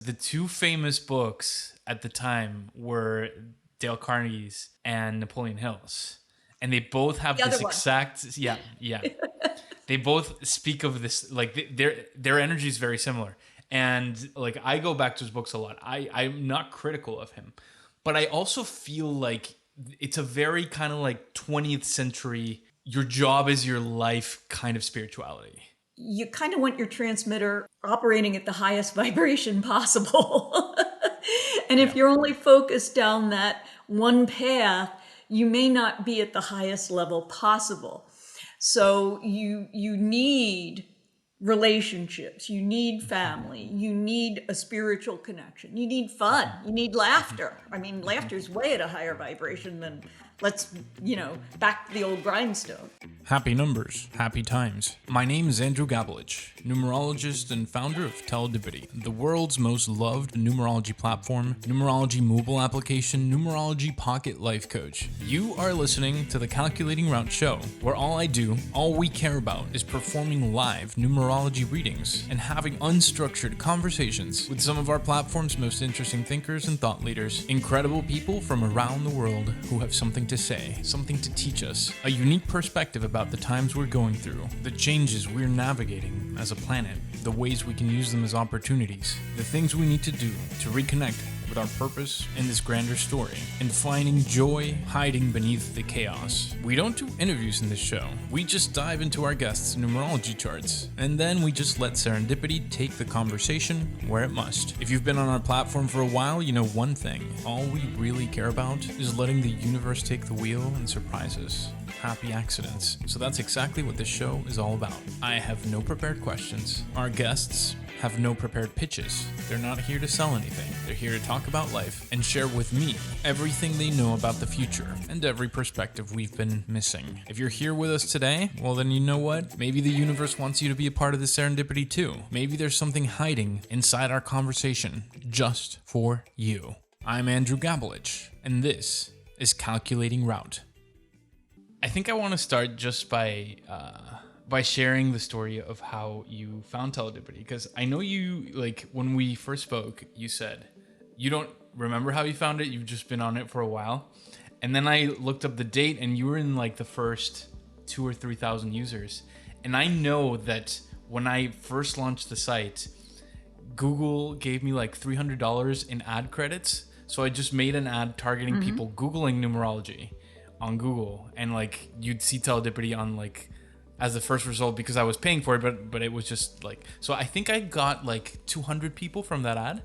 The two famous books at the time were Dale Carnegie's and Napoleon Hill's. And they both have The other this one. exact, yeah. They both speak of this, like their energy is very similar. And like I go back to his books a lot. I'm not critical of him, but I also feel like it's a very kind of like 20th century, your job is your life kind of spirituality. You kind of want your transmitter operating at the highest vibration possible. And if Yeah. you're only focused down that one path, you may not be at the highest level possible. So you need relationships, you need family, you need a spiritual connection, you need fun, you need laughter. I mean, laughter is way at a higher vibration than let's, back to the old grindstone. Happy numbers, happy times. My name is Andrew Gabelich, numerologist and founder of Teledivity, the world's most loved numerology platform, numerology mobile application, numerology pocket life coach. You are listening to the Calculating Route show, where all we care about is performing live numerology readings and having unstructured conversations with some of our platform's most interesting thinkers and thought leaders, incredible people from around the world who have something to say, something to teach us, a unique perspective about the times we're going through, the changes we're navigating as a planet, the ways we can use them as opportunities, the things we need to do to reconnect with our purpose in this grander story, and finding joy hiding beneath the chaos. We don't do interviews in this show. We just dive into our guests' numerology charts, and then we just let serendipity take the conversation where it must. If you've been on our platform for a while, you know one thing. All we really care about is letting the universe take the wheel and surprise us. Happy accidents. So that's exactly what this show is all about. I have no prepared questions. Our guests have no prepared pitches. They're not here to sell anything. They're here to talk about life and share with me everything they know about the future and every perspective we've been missing. If you're here with us today, well then you know what? Maybe the universe wants you to be a part of this serendipity too. Maybe there's something hiding inside our conversation just for you. I'm Andrew Gabelich, and this is Calculating Route. I think I want to start just by sharing the story of how you found Teledivity, because I know you, like, when we first spoke, you said you don't remember how you found it, you've just been on it for a while. And then I looked up the date and you were in like the first 2,000 or 3,000 users. And I know that when I first launched the site, Google gave me like $300 in ad credits. So I just made an ad targeting people Googling numerology on Google, and like you'd see Teledivity on like as the first result because I was paying for it, but it was just like, so I think I got like 200 people from that ad.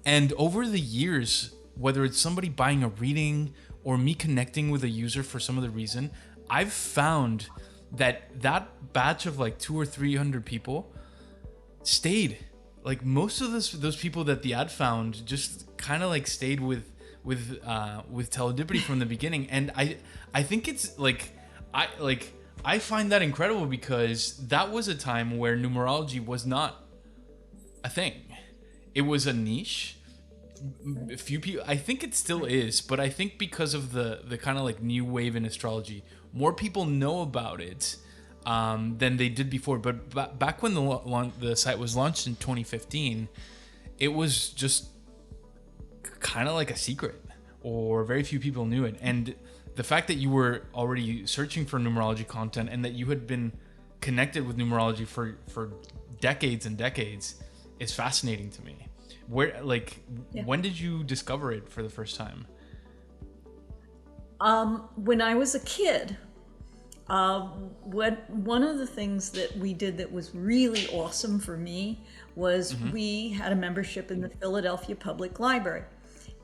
And over the years, whether it's somebody buying a reading or me connecting with a user for some other reason, I've found that batch of like 200 or 300 people stayed. Like most of those people that the ad found just kind of like stayed with Teledivity from the beginning. And I think it's like I find that incredible because that was a time where numerology was not a thing. It was a niche. A few people, I think it still is, but I think because of the kind of like new wave in astrology, more people know about it than they did before. But back when the site was launched in 2015, it was just kind of like a secret, or very few people knew it. And the fact that you were already searching for numerology content and that you had been connected with numerology for decades and decades is fascinating to me. When did you discover it for the first time? When I was a kid, one of the things that we did that was really awesome for me was we had a membership in the Philadelphia Public Library.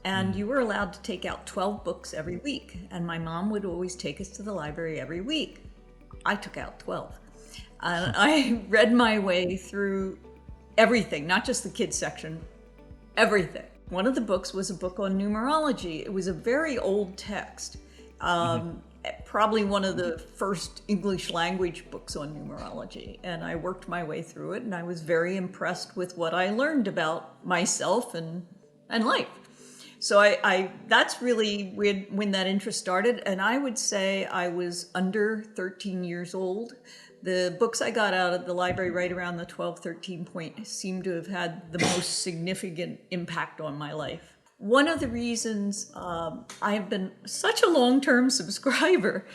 And you were allowed to take out 12 books every week. And my mom would always take us to the library every week. I took out 12. I read my way through everything, not just the kids section, everything. One of the books was a book on numerology. It was a very old text. Probably one of the first English language books on numerology. And I worked my way through it, and I was very impressed with what I learned about myself and life. So I that's really when that interest started. And I would say I was under 13 years old the books I got out of the library right around the 12, 13 point seem to have had the most significant impact on my life. One of the reasons I have been such a long-term subscriber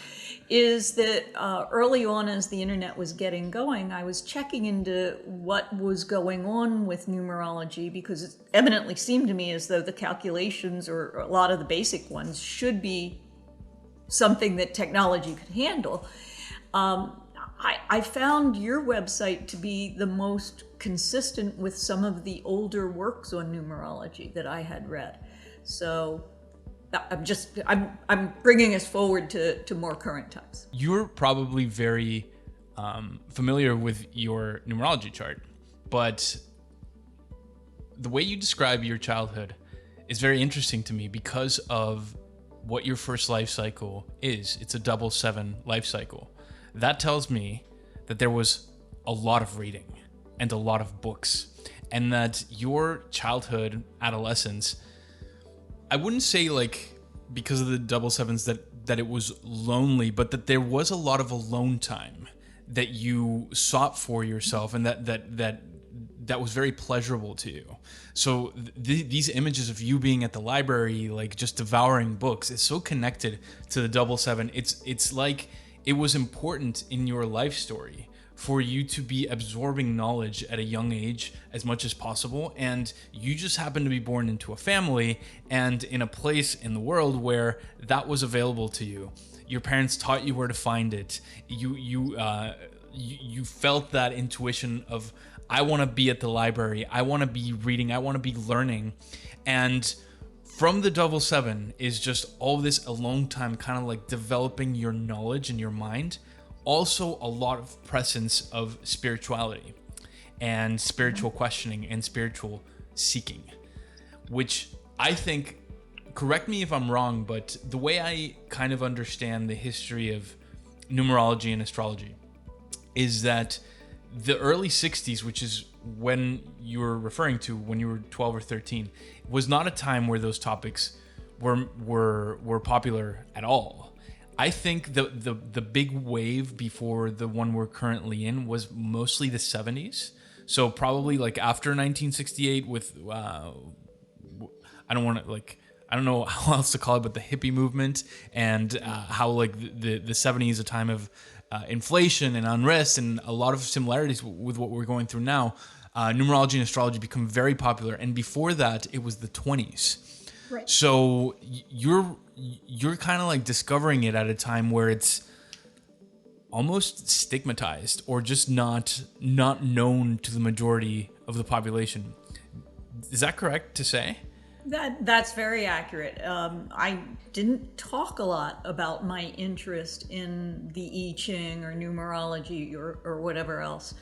is that early on, as the internet was getting going, I was checking into what was going on with numerology, because it evidently seemed to me as though the calculations, or a lot of the basic ones, should be something that technology could handle. I found your website to be the most consistent with some of the older works on numerology that I had read. So I'm bringing us forward to more current times. You're probably very familiar with your numerology chart, but the way you describe your childhood is very interesting to me because of what your first life cycle is. It's a 7/7 life cycle. That tells me that there was a lot of reading and a lot of books, and that your childhood, adolescence, I wouldn't say like because of the 7/7s that it was lonely, but that there was a lot of alone time that you sought for yourself, and that was very pleasurable to you. So these images of you being at the library, like just devouring books, is so connected to the 7/7. It's like it was important in your life story for you to be absorbing knowledge at a young age as much as possible. And you just happened to be born into a family and in a place in the world where that was available to you. Your parents taught you where to find it. You felt that intuition of, I want to be at the library, I want to be reading, I want to be learning. And from the 7/7 is just all this alone time, kind of like developing your knowledge in your mind. Also a lot of presence of spirituality and spiritual questioning and spiritual seeking, which I think, correct me if I'm wrong, but the way I kind of understand the history of numerology and astrology is that the early 60s, which is when you were referring to when you were 12 or 13, was not a time where those topics were popular at all. I think the big wave before the one we're currently in was mostly the 70s. So probably like after 1968 with I don't know how else to call it, but the hippie movement, and how like the 70s is a time of inflation and unrest and a lot of similarities with what we're going through now. Numerology and astrology become very popular, and before that it was the 20s. Right. So you're kind of like discovering it at a time where it's almost stigmatized or just not known to the majority of the population. Is that correct to say? That's very accurate. I didn't talk a lot about my interest in the I Ching or numerology or whatever else,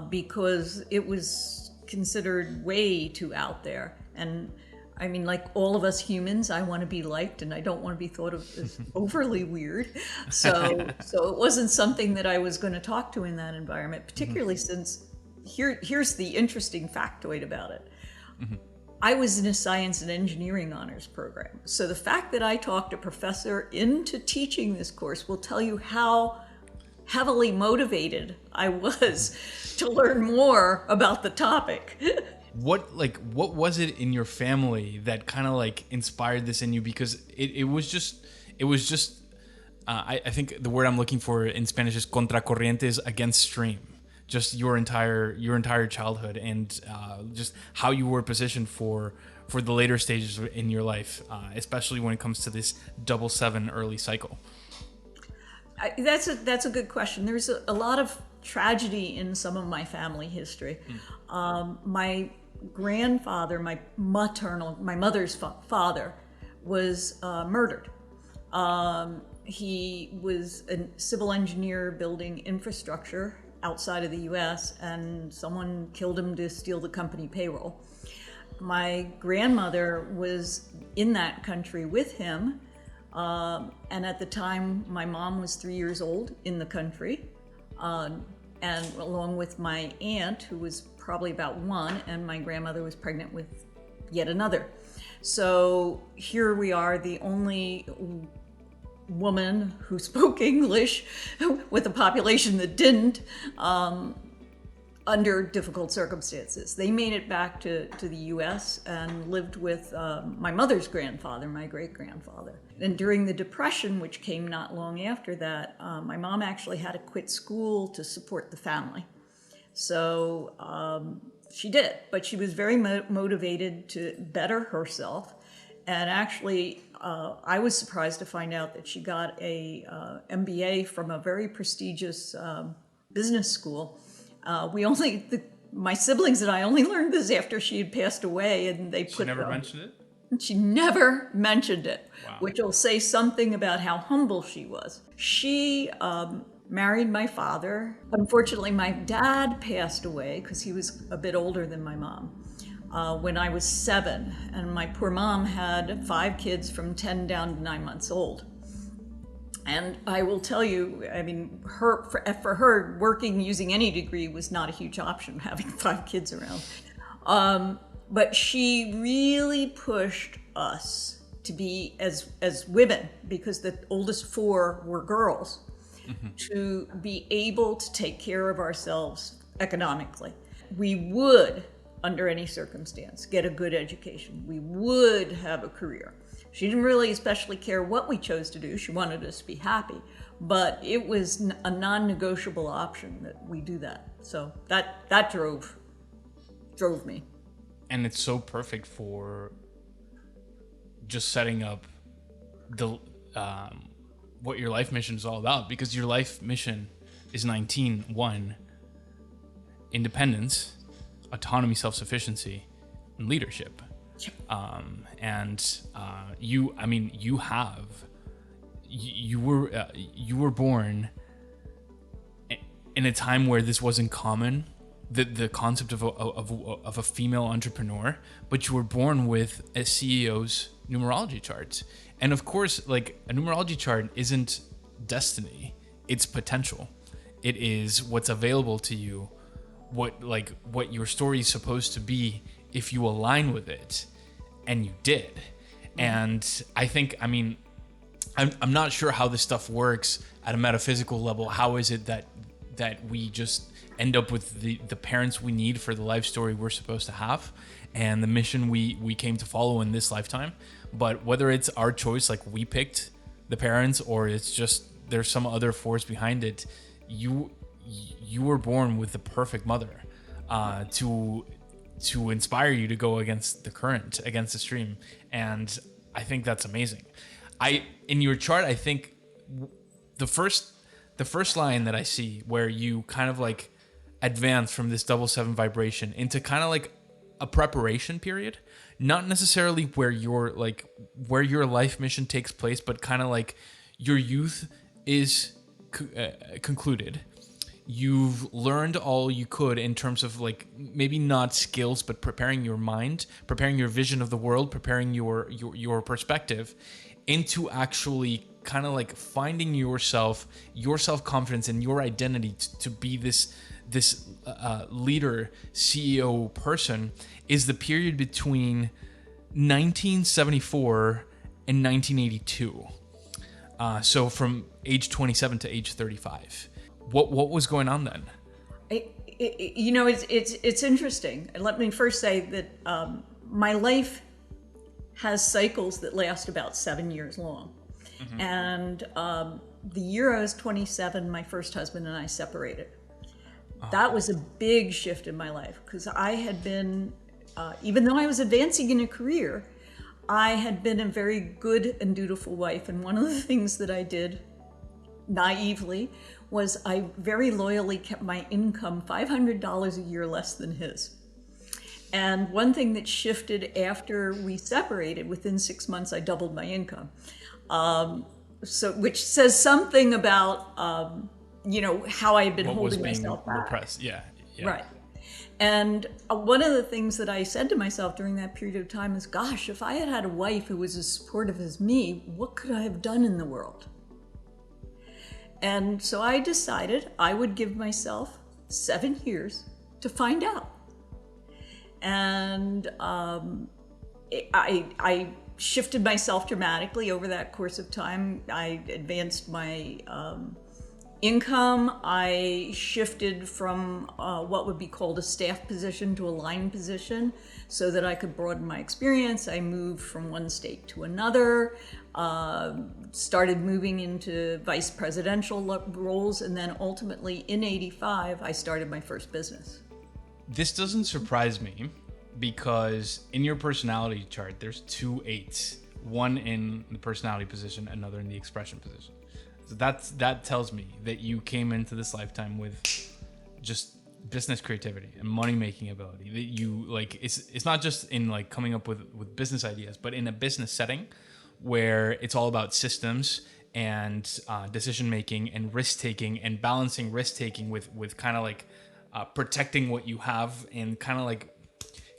because it was considered way too out there. And I mean, like all of us humans, I want to be liked, and I don't want to be thought of as overly weird. So it wasn't something that I was going to talk to in that environment, particularly since here's the interesting factoid about it. Mm-hmm. I was in a science and engineering honors program. So the fact that I talked a professor into teaching this course will tell you how heavily motivated I was to learn more about the topic. What was it in your family that kind of like inspired this in you? Because it was just I think the word I'm looking for in Spanish is contracorrientes, against stream. Just your entire childhood, and just how you were positioned for the later stages in your life, especially when it comes to this 7/7 early cycle. That's a good question. There's a lot of tragedy in some of my family history. My grandfather, my mother's father, was murdered. He was a civil engineer building infrastructure outside of the US, and someone killed him to steal the company payroll. My grandmother was in that country with him, and at the time my mom was 3 years old in the country, and along with my aunt, who was probably about 1, and my grandmother was pregnant with yet another. So here we are, the only woman who spoke English with a population that didn't, under difficult circumstances. They made it back to the US and lived with my mother's grandfather, my great-grandfather. And during the Depression, which came not long after that, my mom actually had to quit school to support the family. So she did, but she was very motivated to better herself. And actually, I was surprised to find out that she got a MBA from a very prestigious business school. My siblings and I only learned this after she had passed away, and they put. She never mentioned it? She never mentioned it, wow. Which will say something about how humble she was. She married my father. Unfortunately, my dad passed away because he was a bit older than my mom when I was 7, and my poor mom had 5 kids from 10 down to 9 months old. And I will tell you, I mean, for her, working using any degree was not a huge option, having 5 kids around. But she really pushed us to be, as women, because the oldest 4 were girls, to be able to take care of ourselves economically. We would, under any circumstance, get a good education. We would have a career. She didn't really especially care what we chose to do. She wanted us to be happy, but it was a non-negotiable option that we do that. So that drove me. And it's so perfect for just setting up the what your life mission is all about, because your life mission is 19:1: independence, autonomy, self-sufficiency, and leadership. You were born in a time where this wasn't common, the concept of a female entrepreneur, but you were born with a CEO's numerology chart. And of course, like, a numerology chart isn't destiny, it's potential. It is what's available to you, what your story is supposed to be if you align with it. And you did. And I think, I mean, I'm not sure how this stuff works at a metaphysical level. How is it that we just end up with the parents we need for the life story we're supposed to have and the mission we came to follow in this lifetime? But whether it's our choice, like we picked the parents, or it's just there's some other force behind it, you were born with the perfect mother to inspire you to go against the current, against the stream. And I think that's amazing. In your chart, I think the first line that I see where you kind of like advance from this 7 vibration into kind of like a preparation period, not necessarily where your life mission takes place, but kind of like your youth is concluded. You've learned all you could in terms of, like, maybe not skills, but preparing your mind, preparing your vision of the world, preparing your perspective into actually kind of like finding yourself, your self-confidence and your identity to be this leader, CEO person, is the period between 1974 and 1982. So from age 27 to age 35. What was going on then? It's interesting. Let me first say that my life has cycles that last about 7 years long. Mm-hmm. And the year I was 27, my first husband and I separated. That was a big shift in my life, because I had been, even though I was advancing in a career, I had been a very good and dutiful wife. And one of the things that I did naively was I very loyally kept my income $500 a year less than his. And one thing that shifted after we separated, within 6 months, I doubled my income. Which says something about, how I had been holding myself back. Repressed. Yeah. Right. And one of the things that I said to myself during that period of time is, gosh, if I had had a wife who was as supportive as me, what could I have done in the world? And so I decided I would give myself 7 years to find out. And I shifted myself dramatically over that course of time. I advanced my income. I shifted from what would be called a staff position to a line position so that I could broaden my experience. I moved from one state to another, started moving into vice presidential roles, and then ultimately in '85, I started my first business. This doesn't surprise me because in your personality chart, there's 2 8s, one in the personality position, another in the expression position. So that tells me that you came into this lifetime with just business creativity and money making ability. That you like it's not just in like coming up with business ideas, but in a business setting where it's all about systems and decision making and risk taking and balancing risk taking with kind of like protecting what you have and kind of like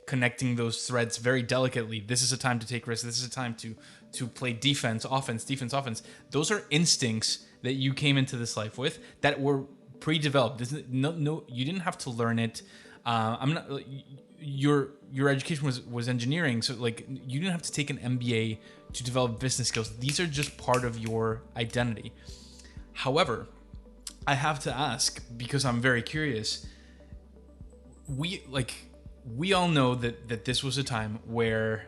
connecting those threads very delicately. This is a time to take risks. This is a time to play defense, offense. Those are instincts that you came into this life with that were pre-developed. No, you didn't have to learn it. Your education was engineering, so like you didn't have to take an MBA to develop business skills. These are just part of your identity. However, I have to ask because I'm very curious. We all know that this was a time where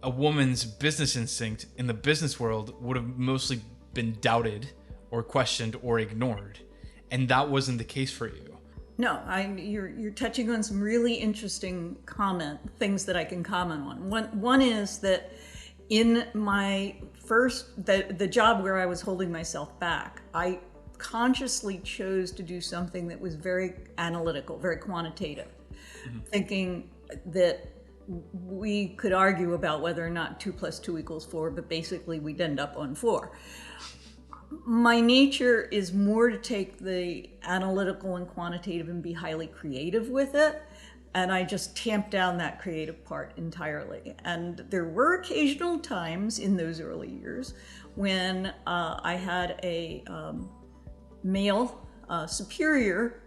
a woman's business instinct in the business world would have mostly been doubted or questioned or ignored, and that wasn't the case for you. No, you're touching on some really interesting things that I can comment on. One is that in my first the job where I was holding myself back, I consciously chose to do something that was very analytical, very quantitative, thinking that we could argue about whether or not 2 + 2 = 4, but basically we'd end up on 4. My nature is more to take the analytical and quantitative and be highly creative with it. And I just tamped down that creative part entirely. And there were occasional times in those early years when I had a male superior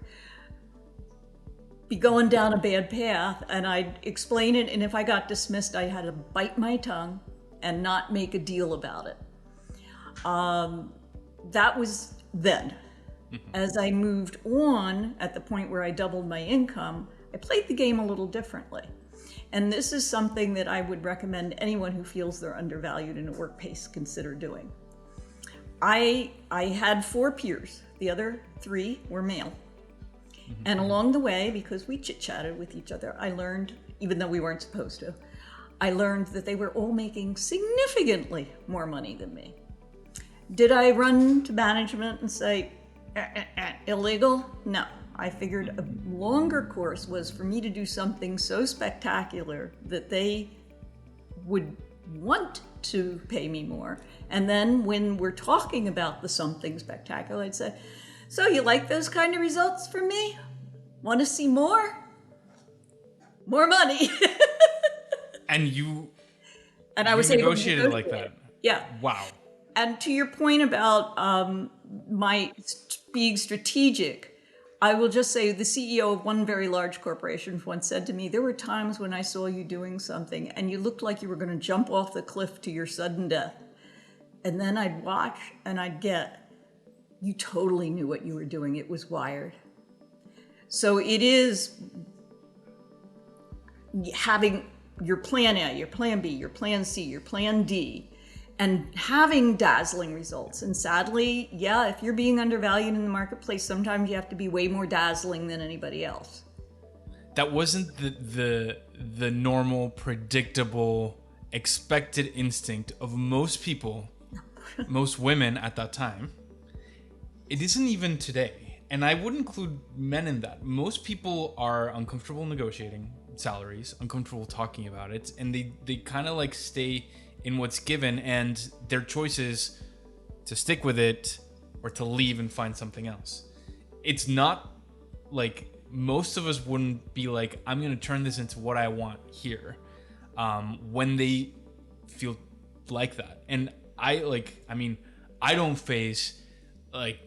be going down a bad path, and I'd explain it, and if I got dismissed, I had to bite my tongue and not make a deal about it. That was then. As I moved on, at the point where I doubled my income, I played the game a little differently. And this is something that I would recommend anyone who feels they're undervalued in a workplace consider doing. I had 4 peers. The other 3 were male. And along the way, because we chit-chatted with each other, I learned, even though we weren't supposed to, I learned that they were all making significantly more money than me. Did I run to management and say, illegal? No. I figured a longer course was for me to do something so spectacular that they would want to pay me more. And then when we're talking about the something spectacular, I'd say, so you like those kind of results from me? Want to see more? More money. And you I was negotiated like that. Yeah. Wow. And to your point about my being strategic, I will just say the CEO of one very large corporation once said to me, there were times when I saw you doing something and you looked like you were going to jump off the cliff to your sudden death. And then I'd watch and I'd get, you totally knew what you were doing. It was wired. So it is having your plan A, your plan B, your plan C, your plan D, and having dazzling results. And sadly, yeah, if you're being undervalued in the marketplace, sometimes you have to be way more dazzling than anybody else. That wasn't the normal, predictable, expected instinct of most people, most women at that time. It isn't even today. And I would include men in that. Most people are uncomfortable negotiating salaries, uncomfortable talking about it, and they kind of like stay in what's given, and their choice is to stick with it or to leave and find something else. It's not like most of us wouldn't be like, I'm going to turn this into what I want here, when they feel like that. And I don't face like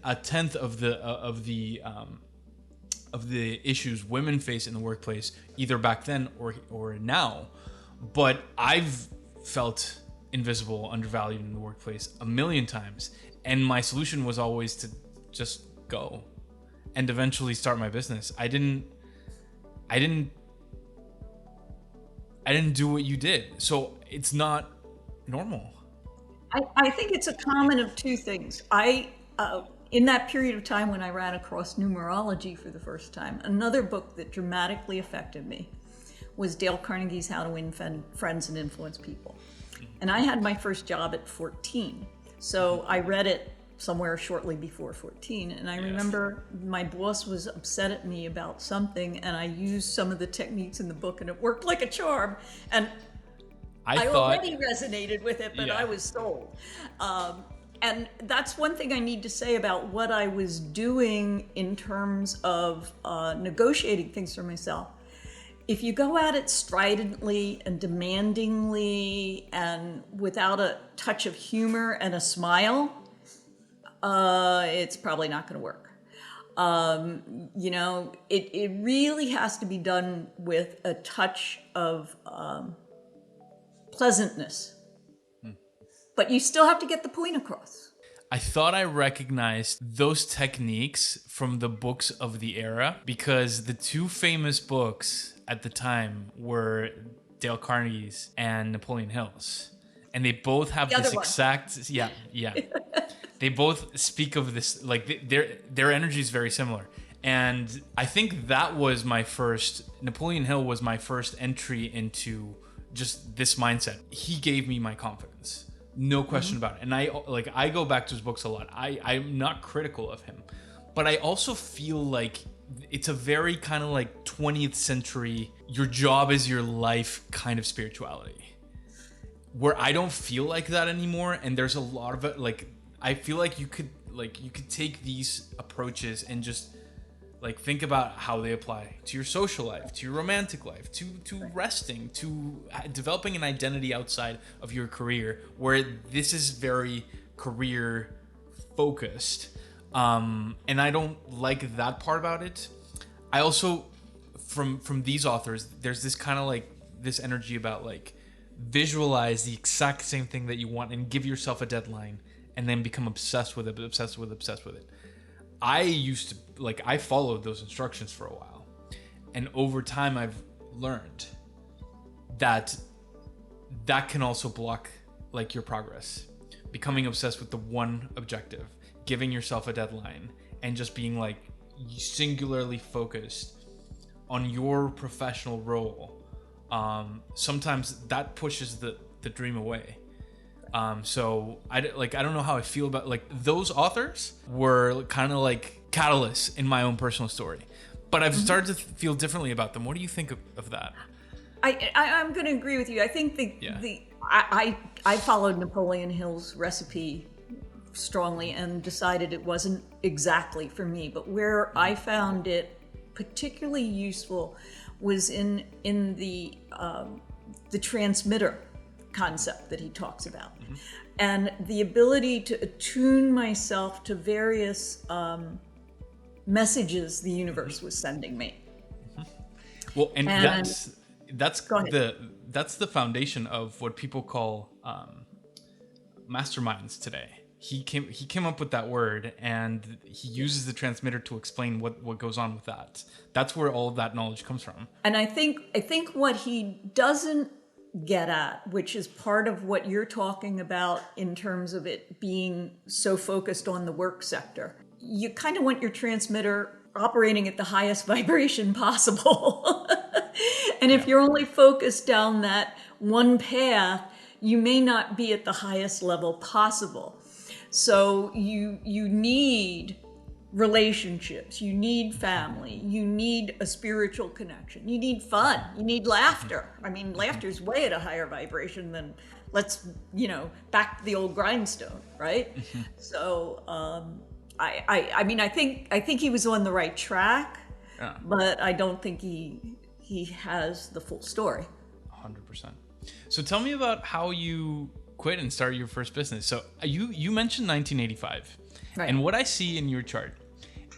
a tenth of the issues women face in the workplace, either back then or now. But I've felt invisible, undervalued in the workplace a million times. And my solution was always to just go and eventually start my business. I didn't do what you did. So it's not normal. I think it's a common of two things. In that period of time when I ran across numerology for the first time, another book that dramatically affected me was Dale Carnegie's How to Win Friends and Influence People. And I had my first job at 14. So I read it somewhere shortly before 14. And I remember my boss was upset at me about something, and I used some of the techniques in the book, and it worked like a charm. And I already resonated with it, but I was sold. And that's one thing I need to say about what I was doing in terms of negotiating things for myself. If you go at it stridently and demandingly and without a touch of humor and a smile, it's probably not going to work. It really has to be done with a touch of pleasantness. But you still have to get the point across. I thought I recognized those techniques from the books of the era because the two famous books at the time were Dale Carnegie's and Napoleon Hill's. And they both have this exact... Yeah. They both speak of this, like their energy is very similar. And I think that was Napoleon Hill was my first entry into just this mindset. He gave me my confidence. No question about it. And I go back to his books a lot. I'm not critical of him, but I also feel like it's a very kind of like 20th century, your job is your life kind of spirituality, where I don't feel like that anymore. And there's a lot of it. Like, I feel like you could take these approaches and just like think about how they apply to your social life, to your romantic life, to resting, to developing an identity outside of your career, where this is very career focused. And I don't like that part about it. I also, from these authors, there's this kind of like this energy about like visualize the exact same thing that you want and give yourself a deadline and then become obsessed with it. I followed those instructions for a while. And over time, I've learned that can also block like your progress. Becoming obsessed with the one objective, giving yourself a deadline, and just being like singularly focused on your professional role. Sometimes that pushes the dream away. So I don't know how I feel about like those authors were kind of like catalysts in my own personal story, but I've started to feel differently about them. What do you think of that? I'm going to agree with you. I think I followed Napoleon Hill's recipe strongly and decided it wasn't exactly for me, but where I found it particularly useful was in the transmitter concept that he talks about, and the ability to attune myself to various messages the universe was sending me. Well, and that's the foundation of what people call masterminds today. He came up with that word, and he uses the transmitter to explain what goes on with that. That's where all of that knowledge comes from. And I think what he doesn't get at, which is part of what you're talking about in terms of it being so focused on the work sector, you kind of want your transmitter operating at the highest vibration possible. And if you're only focused down that one path, you may not be at the highest level possible. So you need relationships, you need family, you need a spiritual connection, you need fun, you need laughter. I mean, laughter is way at a higher vibration than back to the old grindstone, right? So I think he was on the right track, but I don't think he has the full story. 100%. So tell me about how you quit and started your first business. So you mentioned 1985, right? And what I see in your chart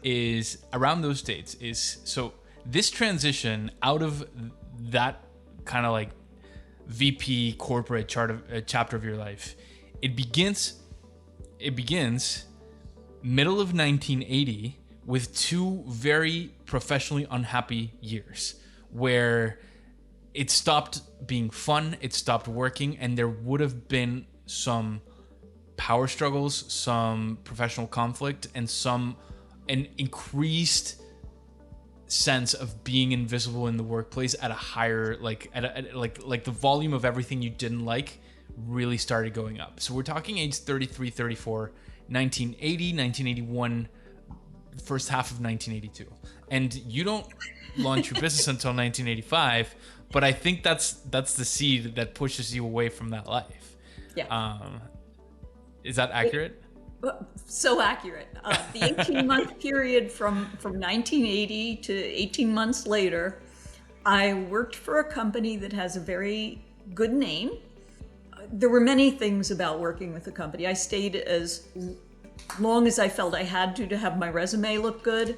is around those dates is, so this transition out of that kind of like VP corporate chapter of your life. It begins middle of 1980 with two very professionally unhappy years where it stopped being fun, it stopped working, and there would have been some power struggles, some professional conflict, and an increased sense of being invisible in the workplace at a higher, like the volume of everything you didn't like really started going up. So we're talking age 33, 34, 1980, 1981, first half of 1982. And you don't launch your business until 1985, but I think that's the seed that pushes you away from that life. Yeah. Is that accurate? So accurate. The 18-month period from 1980 to 18 months later, I worked for a company that has a very good name. There were many things about working with the company. I stayed as long as I felt I had to have my resume look good.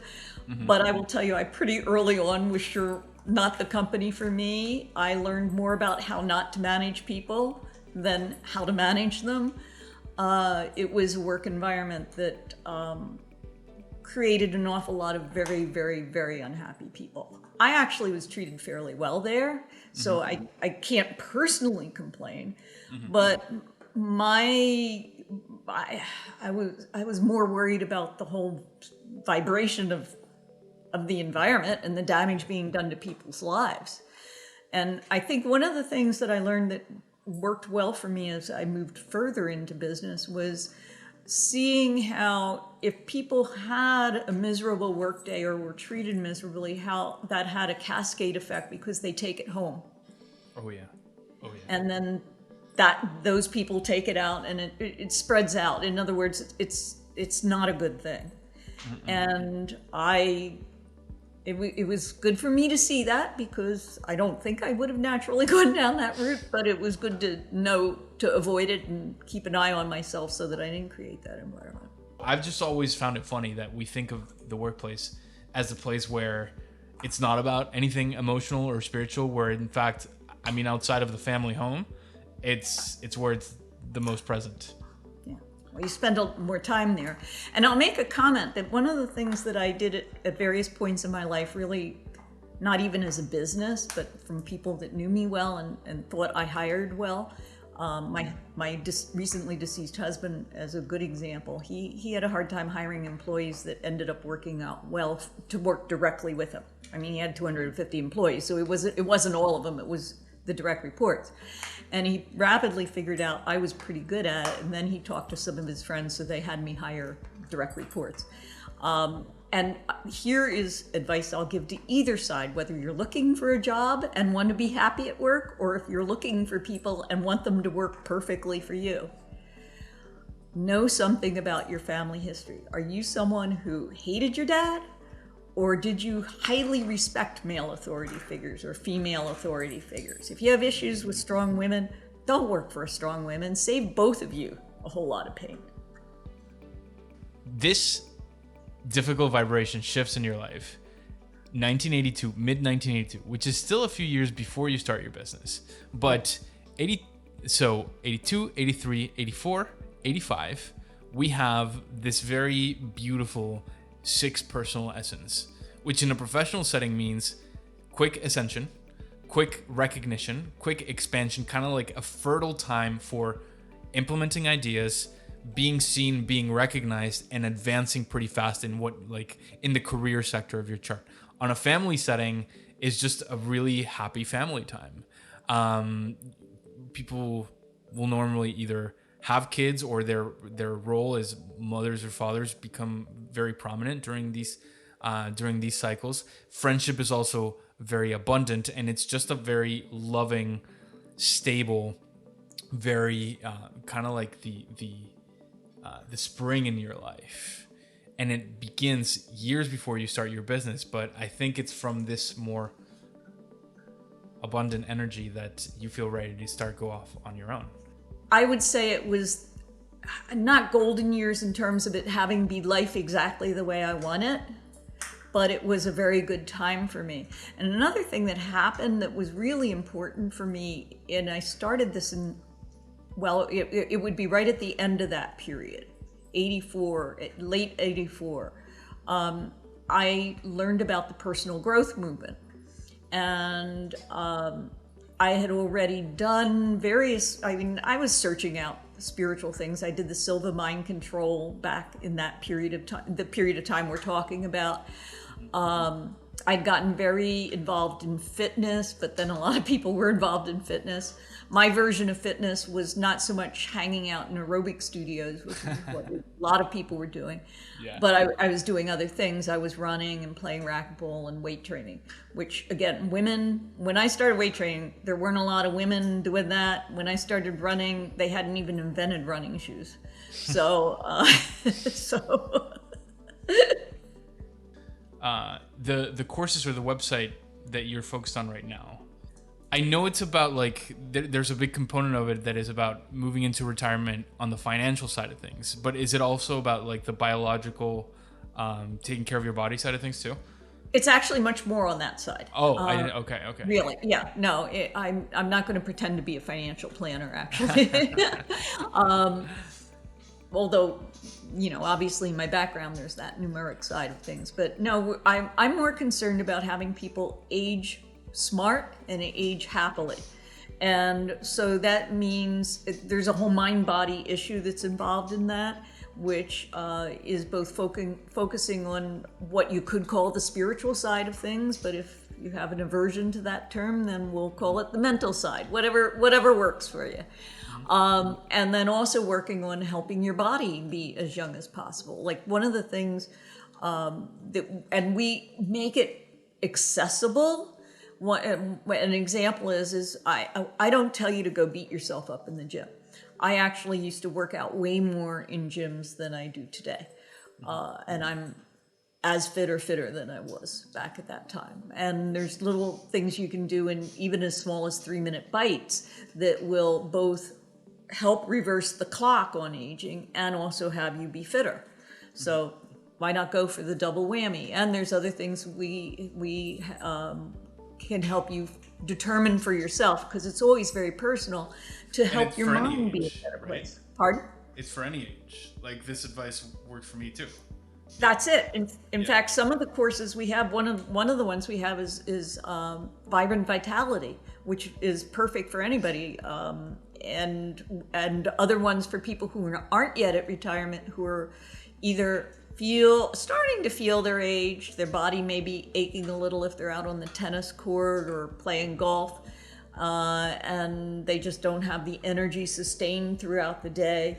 Mm-hmm. But I will tell you, I pretty early on was sure not the company for me. I learned more about how not to manage people than how to manage them. It was a work environment that created an awful lot of very, very, very unhappy people. I actually was treated fairly well there, so mm-hmm. I can't personally complain, mm-hmm. but I was more worried about the whole vibration of the environment and the damage being done to people's lives. And I think one of the things that I learned that worked well for me as I moved further into business was seeing how if people had a miserable workday or were treated miserably, how that had a cascade effect because they take it home. Oh yeah. And then those people take it out and it spreads out. In other words, it's not a good thing. Mm-mm. And it was good for me to see that because I don't think I would have naturally gone down that route, but it was good to know to avoid it and keep an eye on myself so that I didn't create that environment. I've just always found it funny that we think of the workplace as the place where it's not about anything emotional or spiritual, where in fact, I mean, outside of the family home, it's where it's the most present. Well, you spend more time there. And I'll make a comment that one of the things that I did at various points in my life, really not even as a business, but from people that knew me well and thought I hired well. My recently deceased husband, as a good example, he had a hard time hiring employees that ended up working out well to work directly with him. I mean, he had 250 employees, so it wasn't all of them, it was the direct reports. And he rapidly figured out I was pretty good at it, and then he talked to some of his friends, so they had me hire direct reports. And here is advice I'll give to either side, whether you're looking for a job and want to be happy at work, or if you're looking for people and want them to work perfectly for you. Know something about your family history. Are you someone who hated your dad? Or did you highly respect male authority figures or female authority figures? If you have issues with strong women, don't work for a strong woman. Save both of you a whole lot of pain. This difficult vibration shifts in your life. 1982, mid-1982, which is still a few years before you start your business. But 82, 83, 84, 85, we have this very beautiful 6 personal essence, which in a professional setting means quick ascension, quick recognition, quick expansion, kind of like a fertile time for implementing ideas, being seen, being recognized, and advancing pretty fast in the career sector of your chart. On a family setting is just a really happy family time. People will normally either have kids or their role as mothers or fathers become very prominent during these cycles. Friendship is also very abundant, and it's just a very loving, stable, very kind of like the spring in your life. And it begins years before you start your business, but I think it's from this more abundant energy that you feel ready to start go off on your own. I would say it was not golden years in terms of it having be life exactly the way I want it, but it was a very good time for me. And another thing that happened that was really important for me, and I started this in, well, it would be right at the end of that period, 84, late 84. I learned about the personal growth movement. And I had already done I was searching out spiritual things. I did the Silva mind control back in that period of time, the period of time we're talking about. I'd gotten very involved in fitness, but then a lot of people were involved in fitness. My version of fitness was not so much hanging out in aerobic studios, which is what a lot of people were doing. Yeah. But I was doing other things. I was running and playing racquetball and weight training, which again, women, when I started weight training, there weren't a lot of women doing that. When I started running, they hadn't even invented running shoes. So, the courses or the website that you're focused on right now, I know it's about like there's a big component of it that is about moving into retirement on the financial side of things, but is it also about like the biological taking care of your body side of things too? It's actually much more on that side. Oh, okay. Really? Yeah. No, I'm not going to pretend to be a financial planner, actually. Although, obviously in my background, there's that numeric side of things. But no, I'm more concerned about having people age smart and age happily. And so that means there's a whole mind-body issue that's involved in that, which is both focusing on what you could call the spiritual side of things, but if you have an aversion to that term, then we'll call it the mental side, whatever works for you. And then also working on helping your body be as young as possible. Like one of the things and we make it accessible. An example is I don't tell you to go beat yourself up in the gym. I actually used to work out way more in gyms than I do today. And I'm as fit or fitter than I was back at that time. And there's little things you can do, and even as small as 3-minute bites, that will both help reverse the clock on aging and also have you be fitter. So why not go for the double whammy? And there's other things we can help you determine for yourself, because it's always very personal, to help your mind be in a better place. Right? Pardon? It's for any age. Like this advice worked for me too. That's it. In fact, some of the courses we have, one of the ones we have is Vibrant Vitality, which is perfect for anybody, and other ones for people who aren't yet at retirement, who are either starting to feel their age. Their body may be aching a little if they're out on the tennis court or playing golf, and they just don't have the energy sustained throughout the day.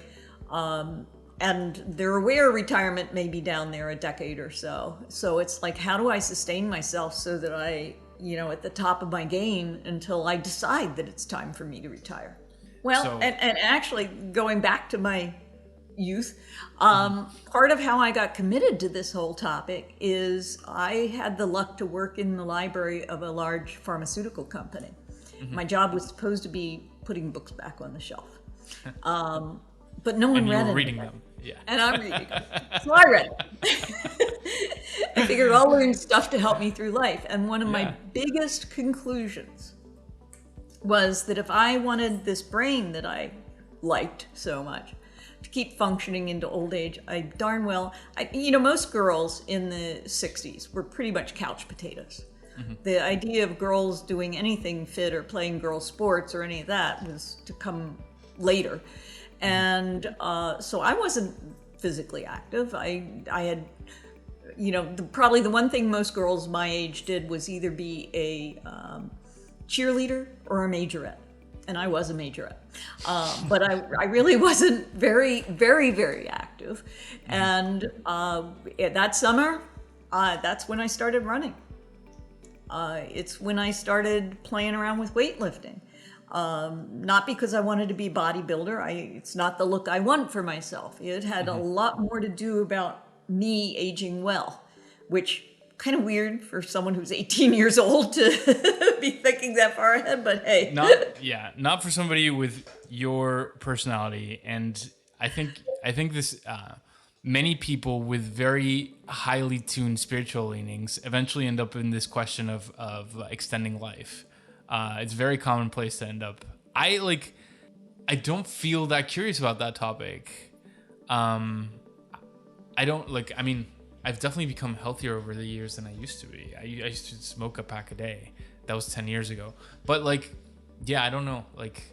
And they're aware retirement may be down there a decade or so. So it's like, how do I sustain myself so that I, at the top of my game until I decide that it's time for me to retire? Well, and actually going back to my youth, part of how I got committed to this whole topic is I had the luck to work in the library of a large pharmaceutical company. Mm-hmm. My job was supposed to be putting books back on the shelf. But no one read it. Reading them. Yeah. And I'm reading them. So I read it. I figured I'll learn stuff to help me through life. And one of my biggest conclusions was that if I wanted this brain that I liked so much to keep functioning into old age, most girls in the 60s were pretty much couch potatoes. Mm-hmm. The idea of girls doing anything fit or playing girl sports or any of that was to come later. And so I wasn't physically active. I had, probably the one thing most girls my age did was either be a cheerleader or a majorette. And I was a majorette. But I really wasn't very, very, very active. And that summer, that's when I started running. It's when I started playing around with weightlifting. Not because I wanted to be a bodybuilder. It's not the look I want for myself. It had a lot more to do about me aging well, which kind of weird for someone who's 18 years old to be thinking that far ahead, but hey. Not for somebody with your personality. And I think this many people with very highly tuned spiritual leanings eventually end up in this question of extending life. It's very commonplace to end up. I don't feel that curious about that topic. I don't like, I mean, I've definitely become healthier over the years than I used to be. I used to smoke a pack a day. That was 10 years ago. But like, yeah, I don't know. Like,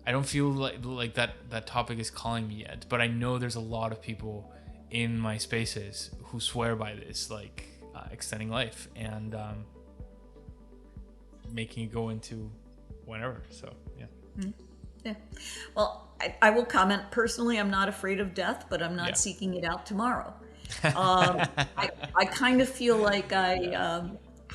I don't feel like that topic is calling me yet. But I know there's a lot of people in my spaces who swear by this, like extending life and making it go into whenever. So, yeah. Mm-hmm. Yeah. Well, I will comment personally, I'm not afraid of death, but I'm not seeking it out tomorrow. I kind of feel like I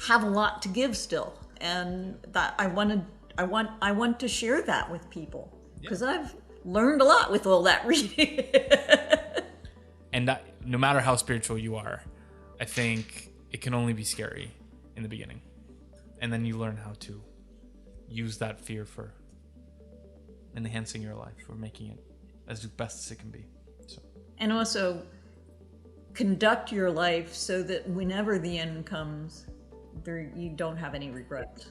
have a lot to give still, and that I want to share that with people because I've learned a lot with all that reading. And that, no matter how spiritual you are, I think it can only be scary in the beginning, and then you learn how to use that fear for enhancing your life or making it as best as it can be. So, and also conduct your life so that whenever the end comes, you don't have any regrets.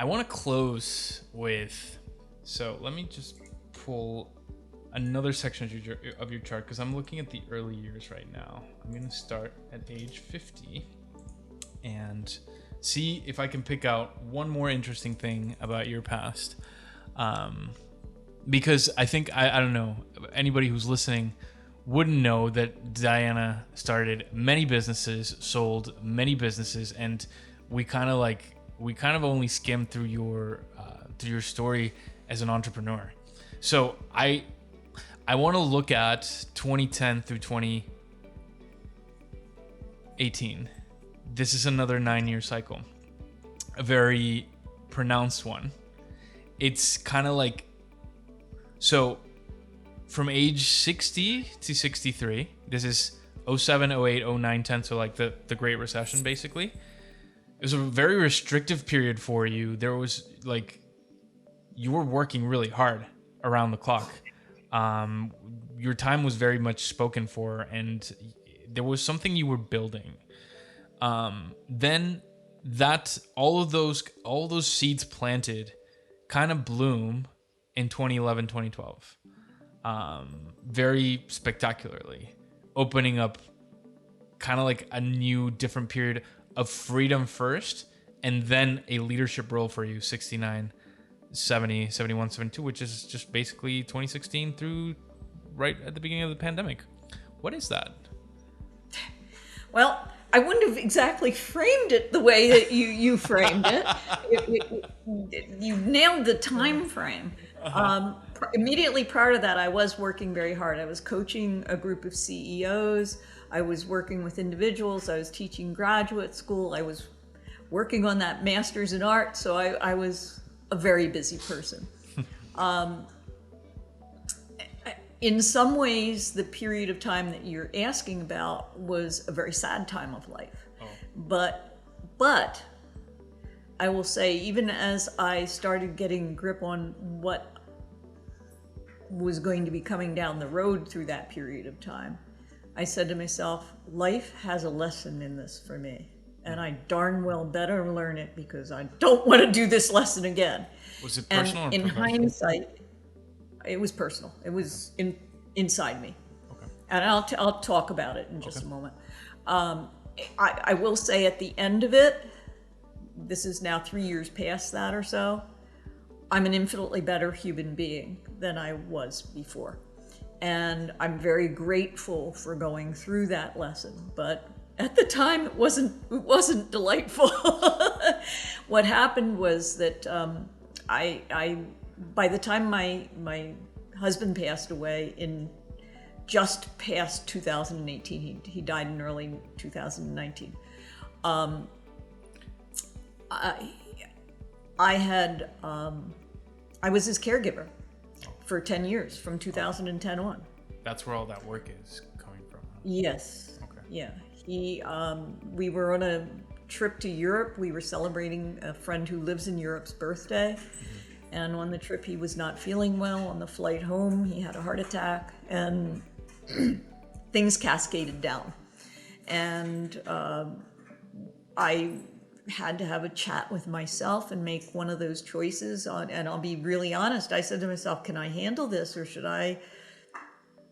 I want to close with, so let me just pull another section of your chart because I'm looking at the early years right now. I'm going to start at age 50 and see if I can pick out one more interesting thing about your past. Because I think, I don't know, anybody who's listening wouldn't know that Diana started many businesses, sold many businesses, and we kind of only skimmed through your story as an entrepreneur. So I want to look at 2010 through 2018. This is another 9-year cycle, a very pronounced one. It's kind of like, so from age 60 to 63, this is 07, 08, 09, 10, so like the Great Recession, basically. It was a very restrictive period for you. There was like, you were working really hard around the clock. Your time was very much spoken for, and there was something you were building. Then that all those seeds planted kind of bloom in 2011, 2012. Very spectacularly, opening up kind of like a new, different period of freedom first, and then a leadership role for you, 69, 70, 71, 72, which is just basically 2016 through right at the beginning of the pandemic. What is that? Well, I wouldn't have exactly framed it the way that you framed it. You nailed the time frame. Immediately prior to that, I was working very hard. I was coaching a group of CEOs. I was working with individuals. I was teaching graduate school. I was working on that master's in art. So I was a very busy person. In some ways, the period of time that you're asking about was a very sad time of life. Oh. But I will say, even as I started getting grip on what was going to be coming down the road through that period of time, I said to myself, life has a lesson in this for me, and I darn well better learn it because I don't want to do this lesson again. Was it personal or in professional? hindsight, it was personal. It was inside me. Okay. And I'll talk about it in just a moment. I will say at the end of it, this is now 3 years past that or so, I'm an infinitely better human being than I was before. And I'm very grateful for going through that lesson. But at the time, it wasn't delightful. What happened was that I by the time my husband passed away in just past 2018, he died in early 2019. I was his caregiver for 10 years, from 2010 on. That's where all that work is coming from, huh? Yes. Okay. Yeah. We were on a trip to Europe. We were celebrating a friend who lives in Europe's birthday. Mm-hmm. And on the trip, he was not feeling well. On the flight home, he had a heart attack. And things cascaded down. And I had to have a chat with myself and make one of those choices and I'll be really honest. I said to myself, can I handle this, or should I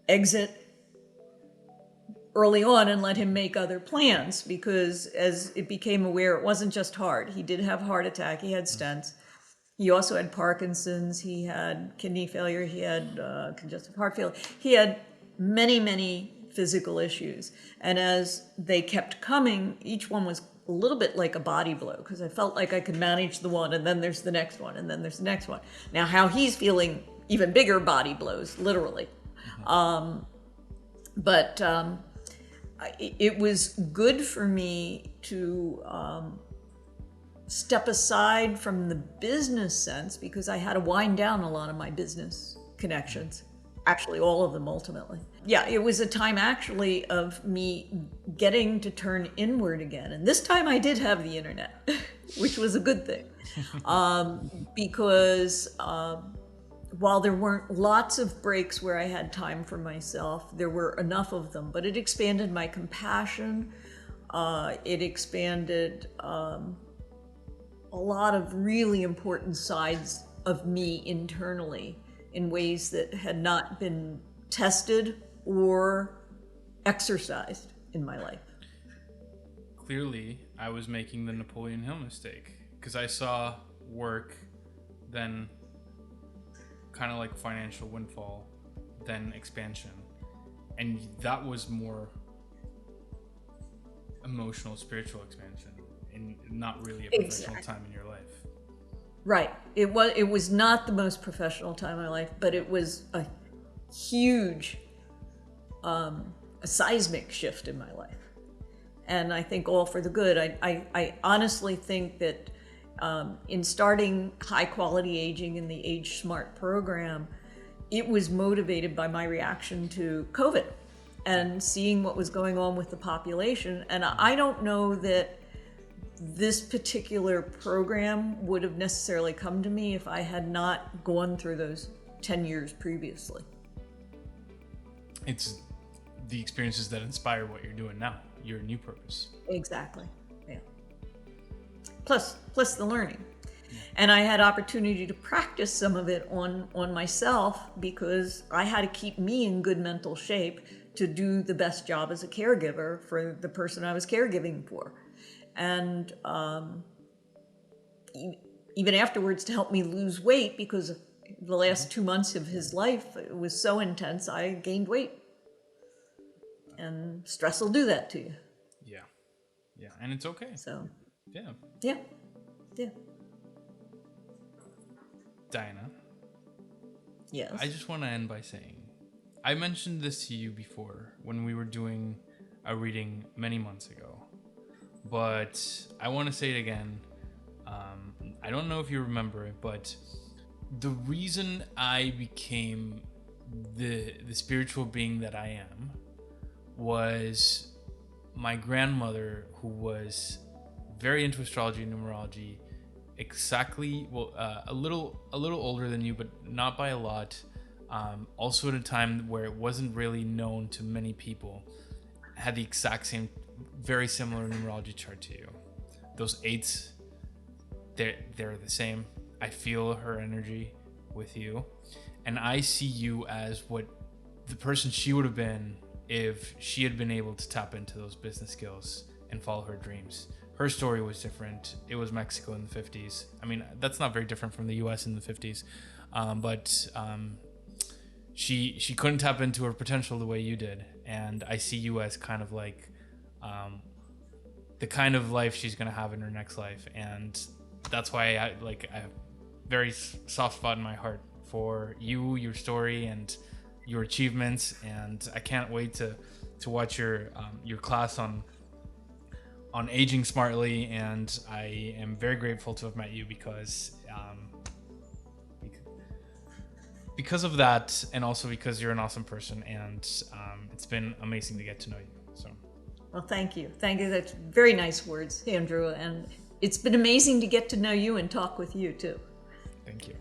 exit early on and let him make other plans? Because as it became aware, it wasn't just heart. He did have a heart attack. He had stents. He also had Parkinson's. He had kidney failure. He had congestive heart failure. He had many, many physical issues. And as they kept coming, each one was a little bit like a body blow, because I felt like I could manage the one, and then there's the next one, and then there's the next one. Now, how he's feeling, even bigger body blows, literally. But it was good for me to step aside from the business sense, because I had to wind down a lot of my business connections. Actually, all of them ultimately. Yeah, it was a time actually of me getting to turn inward again. And this time I did have the internet, which was a good thing. Because while there weren't lots of breaks where I had time for myself, there were enough of them. But it expanded my compassion. It expanded a lot of really important sides of me internally in ways that had not been tested or exercised in my life. Clearly, I was making the Napoleon Hill mistake, because I saw work, then kind of like financial windfall, then expansion. And that was more emotional, spiritual expansion, and not really a professional time in your life. Right. It was not the most professional time of my life, but it was a huge, a seismic shift in my life. And I think all for the good. I honestly think that in starting high quality aging in the Age Smart program, it was motivated by my reaction to COVID and seeing what was going on with the population. And I don't know that this particular program would have necessarily come to me if I had not gone through those 10 years previously. It's the experiences that inspire what you're doing now, your new purpose. Exactly. Yeah. Plus the learning. And I had opportunity to practice some of it on myself, because I had to keep me in good mental shape to do the best job as a caregiver for the person I was caregiving for. And even afterwards, to help me lose weight, because the last 2 months of his life, it was so intense, I gained weight. And stress will do that to you. Yeah, and it's okay. So, yeah. Diana. Yes. I just want to end by saying, I mentioned this to you before when we were doing a reading many months ago, but I want to say it again. I don't know if you remember it, but the reason I became the spiritual being that I am was my grandmother, who was very into astrology and numerology, a little older than you, but not by a lot. Also at a time where it wasn't really known to many people, had the exact same, very similar numerology chart to you. Those 8s, they're the same. I feel her energy with you, and I see you as what the person she would have been if she had been able to tap into those business skills and follow her dreams. Her story was different. It was Mexico in the 50s. I mean, that's not very different from the US in the 50s. But she couldn't tap into her potential the way you did. And I see you as kind of like the kind of life she's going to have in her next life. And that's why I have a very soft spot in my heart for you, your story, and your achievements. And I can't wait to watch your class on aging smartly, and I am very grateful to have met you because of that, and also because you're an awesome person, and it's been amazing to get to know you. So, well, thank you. That's very nice words, Andrew, and it's been amazing to get to know you and talk with you too. Thank you.